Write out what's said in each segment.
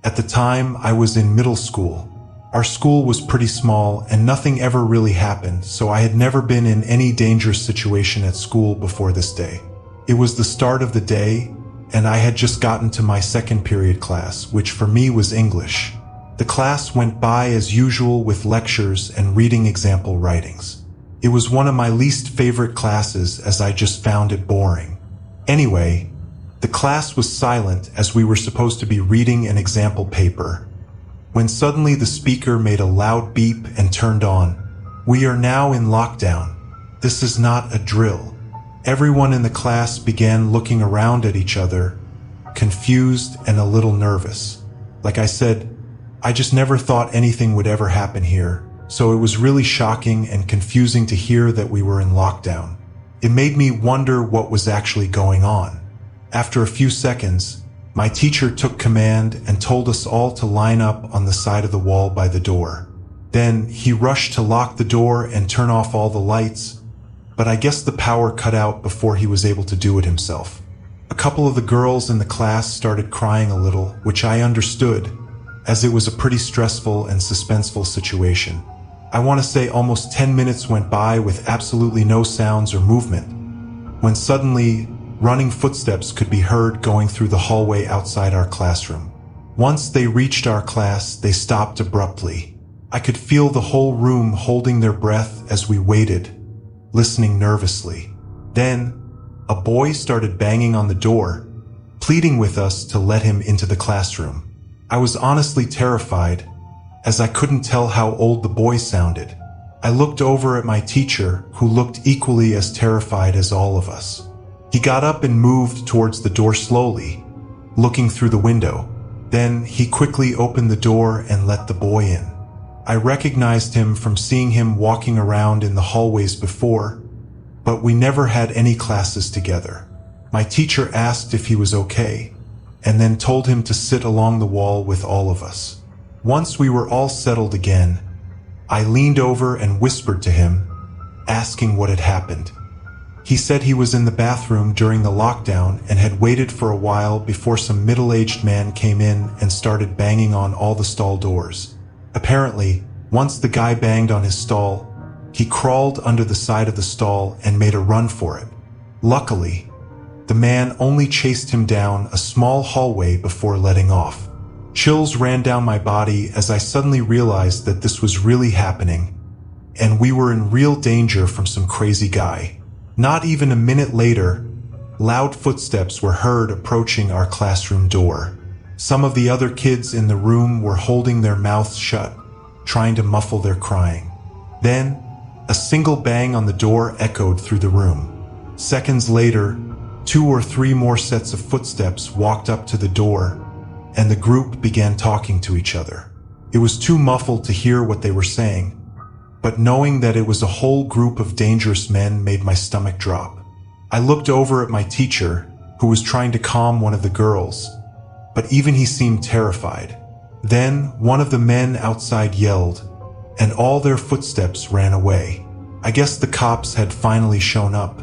At the time, I was in middle school. Our school was pretty small and nothing ever really happened, so I had never been in any dangerous situation at school before this day. It was the start of the day, and I had just gotten to my second period class, which for me was English. The class went by as usual with lectures and reading example writings. It was one of my least favorite classes as I just found it boring. Anyway, the class was silent as we were supposed to be reading an example paper, when suddenly the speaker made a loud beep and turned on. "We are now in lockdown. This is not a drill." Everyone in the class began looking around at each other, confused and a little nervous. Like I said, I just never thought anything would ever happen here, so it was really shocking and confusing to hear that we were in lockdown. It made me wonder what was actually going on. After a few seconds, my teacher took command and told us all to line up on the side of the wall by the door. Then he rushed to lock the door and turn off all the lights, but I guess the power cut out before he was able to do it himself. A couple of the girls in the class started crying a little, which I understood, as it was a pretty stressful and suspenseful situation. I want to say almost 10 minutes went by with absolutely no sounds or movement, when suddenly running footsteps could be heard going through the hallway outside our classroom. Once they reached our class, they stopped abruptly. I could feel the whole room holding their breath as we waited, listening nervously. Then, a boy started banging on the door, pleading with us to let him into the classroom. I was honestly terrified, as I couldn't tell how old the boy sounded. I looked over at my teacher, who looked equally as terrified as all of us. He got up and moved towards the door slowly, looking through the window. Then he quickly opened the door and let the boy in. I recognized him from seeing him walking around in the hallways before, but we never had any classes together. My teacher asked if he was okay, and then told him to sit along the wall with all of us. Once we were all settled again, I leaned over and whispered to him, asking what had happened. He said he was in the bathroom during the lockdown and had waited for a while before some middle-aged man came in and started banging on all the stall doors. Apparently, once the guy banged on his stall, he crawled under the side of the stall and made a run for it. Luckily, the man only chased him down a small hallway before letting off. Chills ran down my body as I suddenly realized that this was really happening, and we were in real danger from some crazy guy. Not even a minute later, loud footsteps were heard approaching our classroom door. Some of the other kids in the room were holding their mouths shut, trying to muffle their crying. Then, a single bang on the door echoed through the room. Seconds later, 2 or 3 more sets of footsteps walked up to the door, and the group began talking to each other. It was too muffled to hear what they were saying, but knowing that it was a whole group of dangerous men made my stomach drop. I looked over at my teacher, who was trying to calm one of the girls, but even he seemed terrified. Then one of the men outside yelled, and all their footsteps ran away. I guess the cops had finally shown up.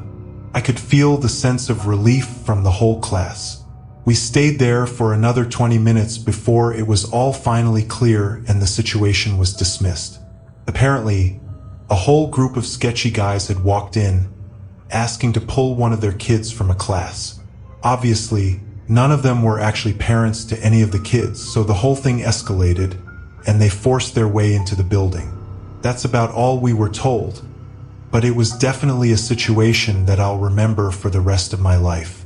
I could feel the sense of relief from the whole class. We stayed there for another 20 minutes before it was all finally clear and the situation was dismissed. Apparently, a whole group of sketchy guys had walked in, asking to pull one of their kids from a class. Obviously, none of them were actually parents to any of the kids, so the whole thing escalated, and they forced their way into the building. That's about all we were told, but it was definitely a situation that I'll remember for the rest of my life.